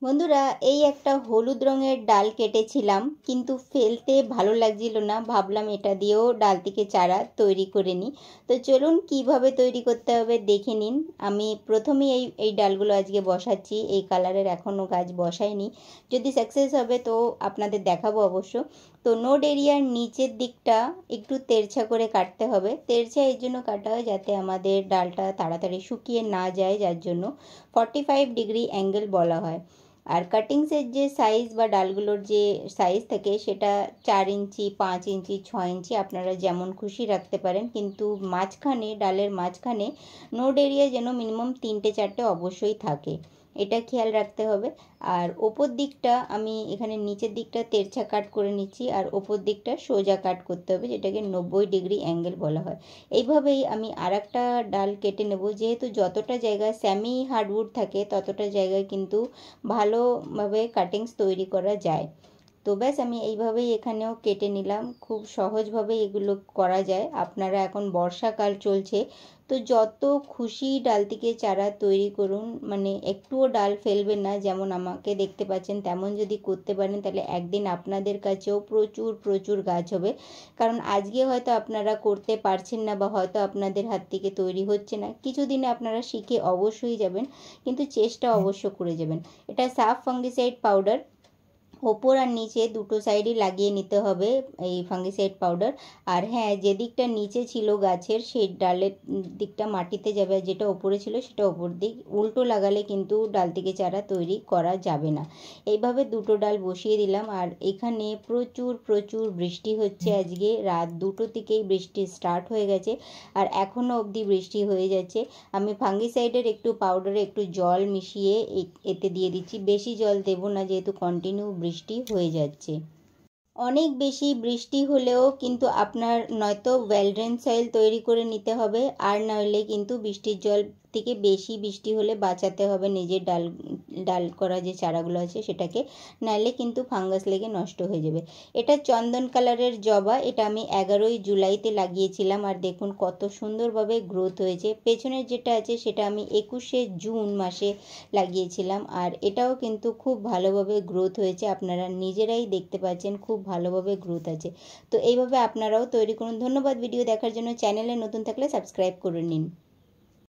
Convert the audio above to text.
বন্ধুরা, এই একটা হলুদ রঙের ডাল কেটেছিলাম, কিন্তু ফেলতে ভালো লাগছিল না। ভাবলাম এটা দিয়েও ডাল থেকে চারা তৈরি করে নিই। তো চলুন কিভাবে তৈরি করতে হবে দেখে নিন। আমি প্রথমেই এই ডালগুলো আজকে বসাচ্ছি। এই কালারের এখনও গাছ বসাইনি, যদি সাকসেস হবে তো আপনাদের দেখাবো অবশ্য। তো নোড এরিয়ার নিচের দিকটা একটু তেরছা করে কাটতে হবে। তেরছা এই জন্য কাটা হয় যাতে আমাদের ডালটা তাড়াতাড়ি শুকিয়ে না যায়, যার জন্য 45 ডিগ্রি অ্যাঙ্গেল বলা হয়। আর কাটিংসের যে সাইজ বা ডালগুলোর যে সাইজ থাকে সেটা 4 ইঞ্চি, 5 ইঞ্চি, 6 ইঞ্চি আপনারা যেমন খুশি রাখতে পারেন, কিন্তু মাঝখানে, ডালের মাঝখানে নোড এরিয়া যেন মিনিমাম 3-4টে অবশ্যই থাকে, এটা খেয়াল রাখতে হবে। আর ওপর দিকটা আমি এখানে নিচের দিকটা তেরছা কাট করে নিচ্ছি, আর ওপর দিকটা সোজা কাট করতে হবে, যেটাকে 90 ডিগ্রি অ্যাঙ্গেল বলা হয়। এইভাবেই আমি আরেকটা ডাল কেটে নেব। যেহেতু যতটা জায়গায় সেমি হার্ডউড থাকে ততটা জায়গায় কিন্তু ভালোভাবে কাটিংস তৈরি করা যায়। তো ব্যাস, আমি এইভাবেই এখানেও কেটে নিলাম। খুব সহজভাবে এগুলো করা যায়। আপনারা এখন বর্ষাকাল চলছে, তো যত খুশি ডাল থেকে চারা তৈরি করুন, মানে একটুও ডাল ফেলবেন না। যেমন আমাকে দেখতে পাচ্ছেন তেমন যদি করতে পারেন, তাহলে একদিন আপনাদের কাছেও প্রচুর প্রচুর গাছ হবে। কারণ আজকে হয়তো আপনারা করতে পারছেন না, বা হয়তো আপনাদের হাত থেকে তৈরি হচ্ছে না, কিছুদিনে আপনারা শিখে অবশ্যই যাবেন, কিন্তু চেষ্টা অবশ্য করে যাবেন। এটা সাফ ফাঙ্গিসাইড পাউডার, ওপর আর নিচে দুটো সাইডই লাগিয়ে নিতে হবে এই ফাঙ্গিসাইড পাউডার। আর হ্যাঁ, যে দিকটা নিচে ছিল গাছের সেই ডালের দিকটা মাটিতে যাবে, আর যেটা ওপরে ছিল সেটা ওপর দিক। উল্টো লাগালে কিন্তু ডাল থেকে চারা তৈরি করা যাবে না। এইভাবে দুটো ডাল বসিয়ে দিলাম। আর এখানে প্রচুর প্রচুর বৃষ্টি হচ্ছে আজকে। রাত 2টো থেকেই বৃষ্টি স্টার্ট হয়ে গেছে, আর এখনও অবধি বৃষ্টি হয়ে যাচ্ছে। আমি ফাঙ্গিসাইডের একটু পাউডারে একটু জল মিশিয়ে এতে দিয়ে দিচ্ছি। বেশি জল দেব না, যেহেতু কন্টিনিউ বৃষ্টি হয়ে যাচ্ছে। অনেক বেশি বৃষ্টি হলেও কিন্তু আপনার নয়তো ওয়েল ড্রেন সয়েল তৈরি করে নিতে হবে, আর নইলে কিন্তু বৃষ্টির জল থেকে বেশি বৃষ্টি হলে বাঁচাতে হবে নিজের ডাল করা যে চারাগুলো আছে সেটাকে, নাইলে কিন্তু ফাঙ্গাস লেগে নষ্ট হয়ে যাবে। এটা চন্দন কালারের জবা, এটা আমি 11ই জুলাইতে লাগিয়েছিলাম, আর দেখুন কত সুন্দরভাবে গ্রোথ হয়েছে। পেছনের যেটা আছে সেটা আমি 21শে জুন মাসে লাগিয়েছিলাম, আর এটাও কিন্তু খুব ভালোভাবে গ্রোথ হয়েছে। আপনারা নিজেরাই দেখতে পাচ্ছেন খুব ভালোভাবে গ্রোথ আছে। তো এইভাবে আপনারাও তৈরি করুন। ধন্যবাদ ভিডিও দেখার জন্য। চ্যানেলে নতুন থাকলে সাবস্ক্রাইব করে নিন।